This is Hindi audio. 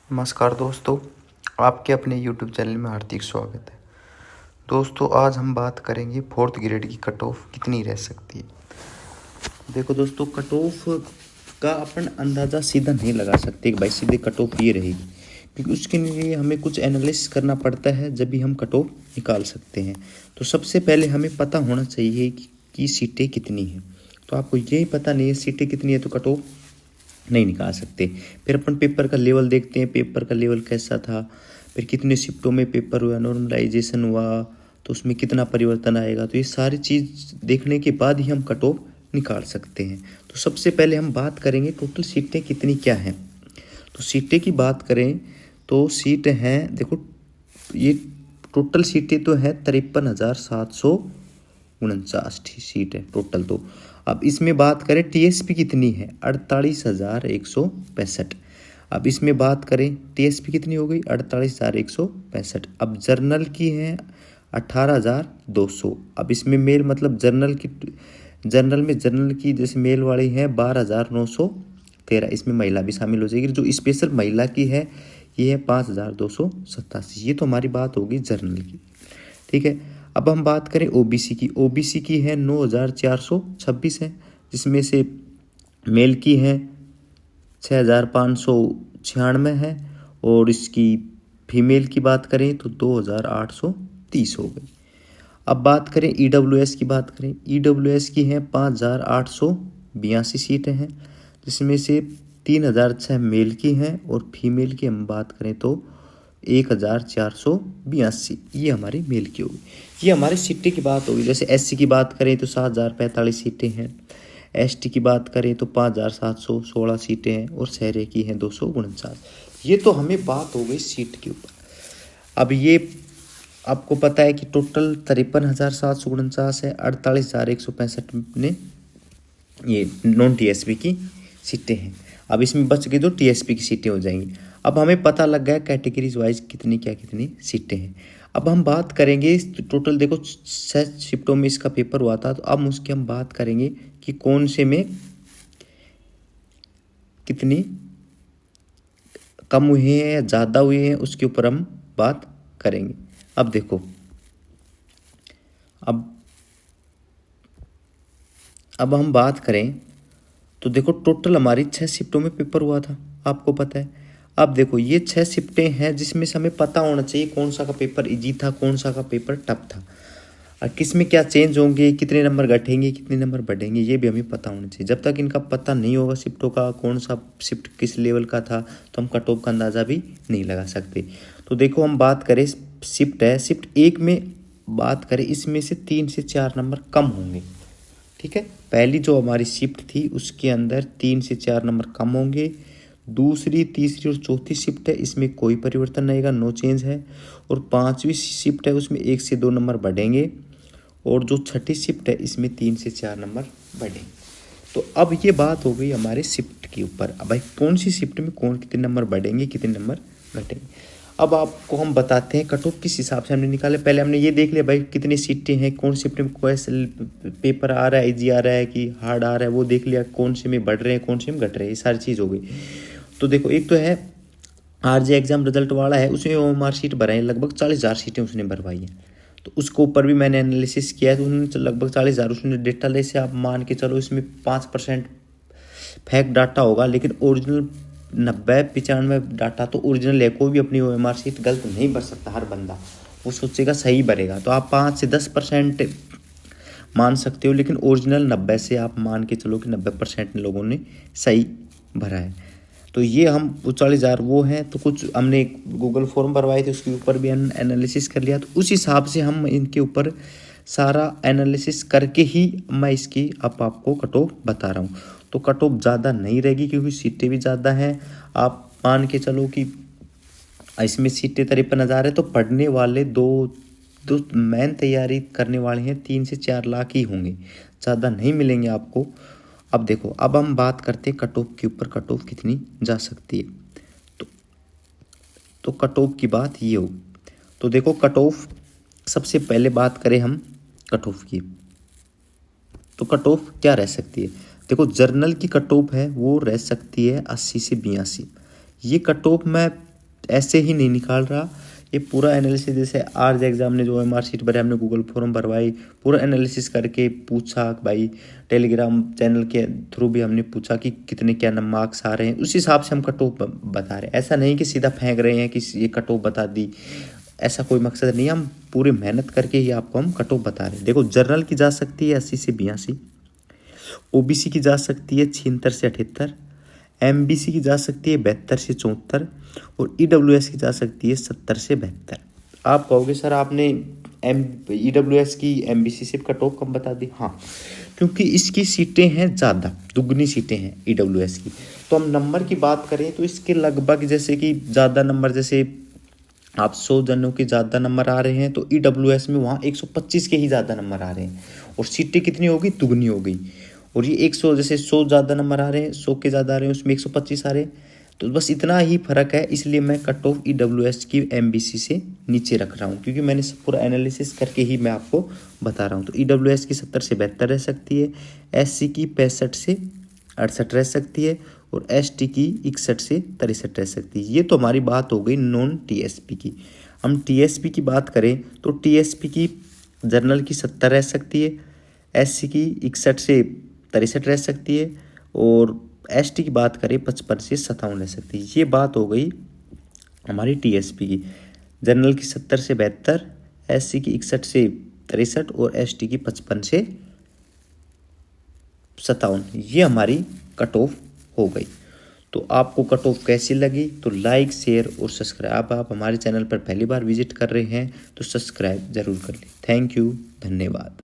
नमस्कार दोस्तों, आपके अपने YouTube चैनल में हार्दिक स्वागत है। दोस्तों, आज हम बात करेंगे फोर्थ ग्रेड की कट ऑफ कितनी रह सकती है। देखो दोस्तों, कट ऑफ का अपन अंदाज़ा सीधा नहीं लगा सकते कि भाई सीधे कट ऑफ ये रहेगी, क्योंकि उसके लिए हमें कुछ एनालिसिस करना पड़ता है, जब भी हम कट ऑफ निकाल सकते हैं। तो सबसे पहले हमें पता होना चाहिए कि सीटें कितनी हैं। तो आपको यही पता नहीं है सीटें कितनी है तो कट ऑफ नहीं निकाल सकते। फिर अपन पेपर का लेवल देखते हैं, पेपर का लेवल कैसा था, फिर कितने शिफ्टों में पेपर हुआ, नॉर्मलाइजेशन हुआ तो उसमें कितना परिवर्तन आएगा। तो ये सारी चीज़ देखने के बाद ही हम कट ऑफ निकाल सकते हैं। तो सबसे पहले हम बात करेंगे टोटल सीटें कितनी क्या हैं। तो सीटें की बात करें तो सीट हैं, देखो ये टोटल सीटें तो हैं 53,749 सीट है टोटल। तो अब इसमें बात करें टीएसपी कितनी है, 48,165। अब इसमें बात करें टीएसपी कितनी हो गई, 48,165। अब जर्नल की है 18,200। अब इसमें मेल मतलब जर्नल की जैसे मेल वाली है 12,913। इसमें महिला भी शामिल हो जाएगी। जो स्पेशल महिला की है ये है 5,287। ये तो हमारी बात होगी जर्नल की, ठीक है। अब हम बात करें ओबीसी की। ओबीसी की है 9,426 है, जिसमें से मेल की है 6,596 है, और इसकी फीमेल की बात करें तो 2,830 हो गई। अब बात करें ईडब्ल्यूएस की बात करें, ईडब्ल्यूएस की है 5,882 सीटें हैं, जिसमें से 3,006 मेल की हैं, और फीमेल की हम बात करें तो 1,482। ये हमारी मेल की होगी। ये हमारी सीटें की बात होगी। जैसे एससी की बात करें तो 7,045 सीटें हैं, एसटी की बात करें तो 5,716 सीटें हैं, और शहरे की हैं 249। ये तो हमें बात हो गई सीट के ऊपर। अब ये आपको पता है कि टोटल 53,749 है, 48,165 में ये नॉन टीएसपी की सीटें हैं। अब इसमें बच गई तो टीएसपी की सीटें हो जाएंगी। अब हमें पता लग गया कैटेगरीज वाइज कितनी सीटें हैं। अब हम बात करेंगे टोटल, देखो 6 शिफ्टों में इसका पेपर हुआ था, तो अब उसकी हम बात करेंगे कि कौन से में कितनी कम हुए हैं या ज़्यादा हुए हैं, उसके ऊपर हम बात करेंगे। अब देखो, अब हम बात करें तो देखो टोटल हमारी 6 शिफ्टों में पेपर हुआ था, आपको पता है। अब देखो ये 6 शिफ्टें हैं, जिसमें से हमें पता होना चाहिए कौन सा का पेपर इजी था, कौन सा का पेपर टफ था, और किस में क्या चेंज होंगे, कितने नंबर घटेंगे, कितने नंबर बढ़ेंगे, ये भी हमें पता होना चाहिए। जब तक इनका पता नहीं होगा शिफ्टों का, कौन सा शिफ्ट किस लेवल का था, तो हम कट ऑफ का अंदाज़ा भी नहीं लगा सकते। तो देखो हम बात करें शिफ्ट है, शिफ्ट 1 में बात करें, इसमें से 3 से 4 नंबर कम होंगे, ठीक है। पहली जो हमारी शिफ्ट थी उसके अंदर 3 से 4 नंबर कम होंगे। दूसरी, तीसरी और चौथी शिफ्ट है, इसमें कोई परिवर्तन नहीं आएगा, नो चेंज है। और 5वीं शिफ्ट है, उसमें 1 से 2 नंबर बढ़ेंगे। और जो छठी शिफ्ट है इसमें 3 से 4 नंबर बढ़ेंगे। तो अब ये बात हो गई हमारे शिफ्ट के ऊपर। अब भाई कौन सी शिफ्ट में कितने नंबर बढ़ेंगे, कितने नंबर घटेंगे। अब आपको हम बताते हैं कट ऑफ किस हिसाब से हमने निकाले। पहले हमने ये देख लिया भाई कितनी सीटें हैं, कौन शिफ्ट में क्वेश्चन पेपर आ रहा है, इजी आ रहा है कि हार्ड आ रहा है, वो देख लिया। कौन से में बढ़ रहे हैं, कौन से में घट रहे हैं, ये सारी चीज़ हो गई। तो देखो एक तो है आरजे एग्जाम रिजल्ट वाला है, उसमें ओएमआर सीट भराई लगभग 40,000 सीटें उसने भरवाई हैं। तो उसके ऊपर भी मैंने एनालिसिस किया है, तो उन्होंने लगभग 40,000 उसने डेटा ले से आप मान के चलो इसमें 5% फैक्ट डाटा होगा, लेकिन ओरिजिनल 90-95 डाटा तो ओरिजिनल है। कोई भी अपनी ओएमआर सीट गलत नहीं भर सकता, हर बंदा वो सोचेगा सही भरेगा। तो आप 5 से 10% मान सकते हो, लेकिन ओरिजिनल 90 से आप मान के चलो कि 90% लोगों ने सही भरा है। तो ये हम 40,000 वो हैं। तो कुछ हमने गूगल फॉर्म भरवाए थे, उसके ऊपर भी एनालिसिस कर लिया। तो उस हिसाब से हम इनके ऊपर सारा एनालिसिस करके ही मैं इसकी अब आपको कट ऑफ बता रहा हूँ। तो कट ऑफ ज़्यादा नहीं रहेगी, क्योंकि सीटें भी ज़्यादा हैं। आप मान के चलो कि इसमें सीटें 53,000 है, तो पढ़ने वाले दो मेन तैयारी करने वाले हैं 3 से 4 लाख ही होंगे, ज़्यादा नहीं मिलेंगे आपको। अब देखो, अब हम बात करते हैं कट ऑफ के ऊपर, कट ऑफ कितनी जा सकती है। तो कट ऑफ की बात ये हो। तो देखो कट ऑफ, सबसे पहले बात करें हम कट ऑफ की, तो कट ऑफ क्या रह सकती है। देखो जर्नल की कट ऑफ है वो रह सकती है 80 से 82। ये कट ऑफ मैं ऐसे ही नहीं निकाल रहा, ये पूरा एनालिसिस, जैसे आज एग्जाम ने जो MR शीट भरे, हमने गूगल फॉर्म भरवाई, पूरा एनालिसिस करके पूछा भाई, टेलीग्राम चैनल के थ्रू भी हमने पूछा कि कितने क्या मार्क्स आ रहे हैं, उस हिसाब से हम कट ऑफ बता रहे हैं। ऐसा नहीं कि सीधा फेंक रहे हैं कि ये कट ऑफ बता दी, ऐसा कोई मकसद नहीं, हम पूरी मेहनत करके ही आपको हम कट ऑफ बता रहे हैं। देखो जनरल की जा सकती है 80 से 82, OBC की जा सकती है 76 से 78, MBC की जा सकती है 72 से 74 और EWS की जा सकती है 70 से 72। आप कहोगे सर आपने EWS की MBC से कट ऑफ कम बता दी। हाँ, क्योंकि इसकी सीटें हैं ज़्यादा, दुगनी सीटें हैं EWS की। तो हम नंबर की बात करें तो इसके लगभग जैसे कि ज़्यादा नंबर, जैसे आप 100 जनों के ज़्यादा नंबर आ रहे हैं तो EWS में वहाँ 125 के ही ज़्यादा नंबर आ रहे हैं और सीटें कितनी होगी, दुगनी हो गई। और ये 100 जैसे 100 ज़्यादा नंबर आ रहे हैं, 100 के ज़्यादा आ रहे हैं, उसमें 125 आ रहे हैं, तो बस इतना ही फ़र्क है। इसलिए मैं कट ऑफ EWS की MBC से नीचे रख रहा हूँ, क्योंकि मैंने पूरा एनालिसिस करके ही मैं आपको बता रहा हूँ। तो EWS की 70 से 72 रह सकती है, SC की 65 से 68 रह सकती है और ST की 61 से 63 रह सकती है। ये तो हमारी बात हो गई नॉन TSP की। हम TSP की बात करें तो TSP की जनरल की 70 रह सकती है, SC की 61 से 63 रह सकती है और ST की बात करें 55 से 57 रह सकती है। ये बात हो गई हमारी TSP की। जनरल की 70 से 72, SC की 61 से 63 और ST की 55 से 57, ये हमारी कट ऑफ हो गई। तो आपको कट ऑफ कैसी लगी तो लाइक, शेयर और सब्सक्राइब। आप हमारे चैनल पर पहली बार विजिट कर रहे हैं तो सब्सक्राइब जरूर कर लें। थैंक यू, धन्यवाद।